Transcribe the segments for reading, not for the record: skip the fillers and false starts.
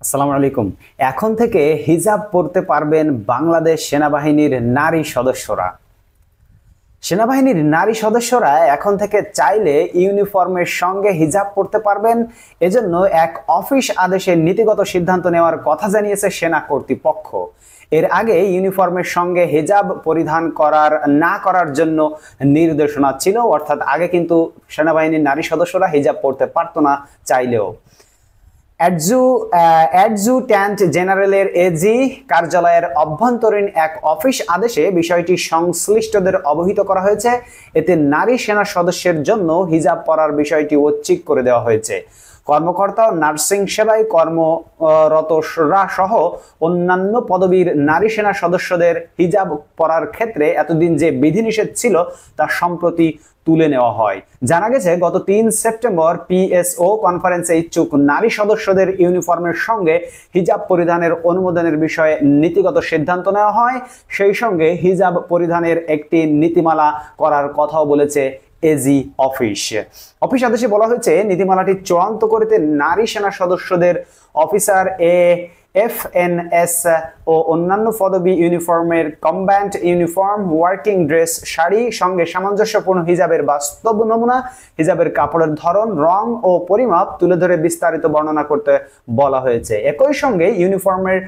আসসালামু আলাইকুম। এখন থেকে হিজাব পরতে পারবেন বাংলাদেশ সেনাবাহিনীর নারী সদস্যরা। সেনাবাহিনীর নারী সদস্যরা এখন থেকে চাইলে ইউনিফর্মের সঙ্গে হিজাব পরতে পারবেন। এজন্য এক অফিস আদেশে নীতিগত সিদ্ধান্ত নেওয়ার কথা জানিয়েছে সেনা কর্তৃপক্ষ। এর আগে ইউনিফর্মের সঙ্গে হিজাব পরিধান না করার জন্য নির্দেশনা ছিল, অর্থাৎ আগে কিন্তু সেনাবাহিনীর নারী সদস্যরা হিজাব পরতে পারতো না চাইলেও। অ্যাডজুট্যান্ট জেনারেলের এজি কার্যালয়ের অভ্যন্তরীণ এক অফিস আদেশে বিষয়টি সংশ্লিষ্টদের অবহিত করা হয়েছে। এতে নারী সেনা সদস্যের জন্য হিজাব পরার বিষয়টি ঐচ্ছিক করে দেওয়া হয়েছে। কর্মকর্তা ও নার্সিং সেবায় কর্মরতরা সহ অন্যান্য পদবীর নারী সেনা সদস্যদের হিজাব পরার ক্ষেত্রে এতদিন যে বিধিনিষেধ ছিল তা সম্প্রতি তুলে নেওয়া হয়। জানা গেছে, গত ৩ সেপ্টেম্বর পিএসও কনফারেন্সে ইচ্ছুক নারী সদস্যদের ইউনিফর্মের সঙ্গে হিজাব পরিধানের অনুমোদনের বিষয়ে নীতিগত সিদ্ধান্ত নেওয়া হয়। সেই সঙ্গে হিজাব পরিধানের একটি নীতিমালা করার কথাও বলেছে এজি অফিস আদেশে বলা হয়েছে, নীতিমালাটি চূড়ান্ত করতে নারী সেনা সদস্যদের অফিসার এফএনএস ও অন্যান্য পদবী ইউনিফর্মের combat uniform, working dress, sari সঙ্গে সামঞ্জস্যপূর্ণ হিজাবের বাস্তব নমুনা, হিজাবের কাপড়ের ধরন, রং ও পরিমাপ তুলে ধরে বিস্তারিত বর্ণনা করতে বলা হয়েছে। একই সঙ্গে ইউনিফর্মের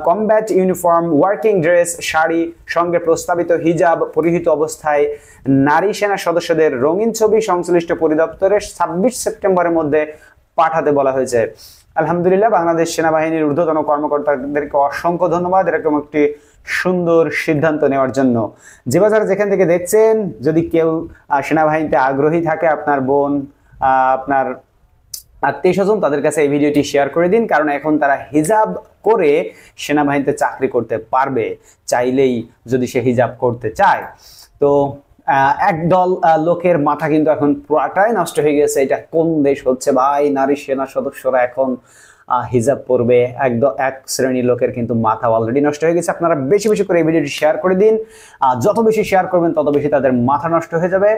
combat uniform, working dress, sari সঙ্গে প্রস্তাবিত হিজাব পরিহিত অবস্থায় নারী সেনা সদস্যদের রঙিন ছবি সংশ্লিষ্ট পরিদপ্তরে ২৬ সেপ্টেম্বরের মধ্যে পাঠাতে বলা হয়েছে। আলহামদুলিল্লাহ, বাংলাদেশ সেনাবাহিনীর ঊর্ধ্বতন কর্মকর্তাদেরকে অসংখ্য ধন্যবাদ এরকম একটি সুন্দর সিদ্ধান্ত নেওয়ার জন্য। যে বাজার যেখান থেকে দেখছেন, যদি কেউ সেনাবাহিনীতে আগ্রহী থাকে, আপনার বোন, আপনার আত্মীয় স্বজন, তাদের কাছে এই ভিডিওটি শেয়ার করে দিন, কারণ এখন তারা হিজাব করে সেনাবাহিনীতে চাকরি করতে পারবে, চাইলেই যদি সে হিজাব করতে চায়। তো একদল লোকের মাথা কিন্তু এখন পুরাটাই নষ্ট হয়ে গেছে। এটা কোন দেশ হচ্ছে ভাই, নারী সেনা সদস্যরা এখন হিজাব পরবে? এক শ্রেণীর লোকের কিন্তু মাথা অলরেডি নষ্ট হয়ে গেছে। আপনারা বেশি বেশি করে এই ভিডিওটি শেয়ার করে দিন। যত বেশি শেয়ার করবেন তত বেশি তাদের মাথা নষ্ট হয়ে যাবে।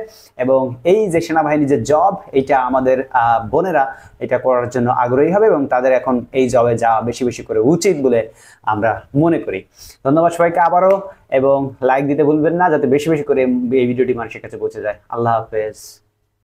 এবং এই যে সেনাবাহিনী যে জব, এটা আমাদের বোনেরা এটা করার জন্য আগ্রহী হবে এবং তাদের এখন এই জবে যাওয়া বেশি বেশি করে উচিত বলে আমরা মনে করি। ধন্যবাদ সবাইকে আবারও, এবং লাইক দিতে ভুলবেন না যাতে বেশি বেশি করে এই ভিডিওটি মানুষের কাছে পৌঁছে যায়। আল্লাহ হাফেজ।